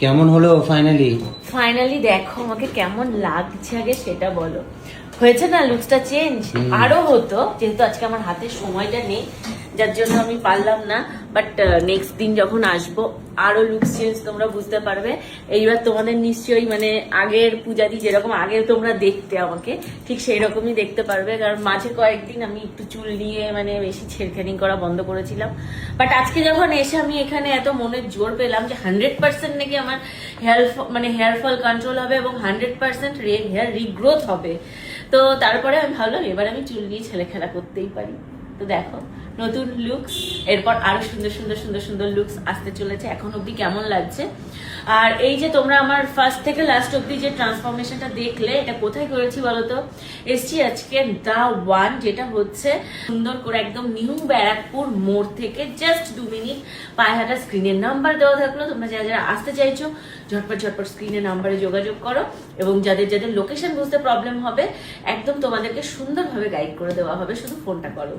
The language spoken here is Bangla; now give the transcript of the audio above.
কেমন হলো ফাইনালি দেখো আমাকে কেমন লাগছে আগে সেটা বলো। হয়েছে না লুকসটা চেঞ্জ? আরো হতো, যেহেতু আজকে আমার হাতে সময়টা নেই যার জন্য আমি পারলাম না, বাট নেক্সট দিন যখন আসবো আরো লুকস চেঞ্জ তোমরা বুঝতে পারবে। এইবার তোমাদের নিশ্চয়ই মানে আগের পূজাদি যেরকম আগে তোমরা দেখতে আমাকে, ঠিক সেই রকমই দেখতে পারবে। কারণ মাঝে কয়েকদিন আমি একটু চুল নিয়ে মানে বেশি ছেড়খানি করা বন্ধ করেছিলাম, বাট আজকে যখন এসে আমি এখানে এত মনের জোর পেলাম যে 100% নাকি আমার হেয়ার ফল কন্ট্রোল হবে এবং 100% হেয়ার রিগ্রোথ হবে, তো তারপরে আমি ভাবলাম এবার আমি চুল নিয়ে ছেলে খেলা করতেই পারি। তো দেখো নতুন লুকস, এরপর আরো সুন্দর সুন্দর সুন্দর সুন্দর লুকস আসতে চলেছে। এখন অব্দি কেমন লাগছে, আর এই যে তোমরা আমার ফার্স্ট থেকে লাস্ট অব্দি যে ট্রান্সফরমেশনটা দেখলে, এটা কোথায় করেছি বলতো? এসছি আজকে দা ওয়ান, যেটা হচ্ছে সুন্দর করে একদম নিউ ব্যারাকপুর মোড় থেকে জাস্ট 2 মিনিট পায়ে হাঁটা। স্ক্রিনের নাম্বার দেওয়া থাকলো, তোমরা যারা যারা আসতে চাইছো ঝটপট স্ক্রিনের নাম্বারে যোগাযোগ করো, এবং যাদের যাদের লোকেশন বুঝতে প্রবলেম হবে একদম তোমাদেরকে সুন্দরভাবে গাইড করে দেওয়া হবে, শুধু ফোনটা করো।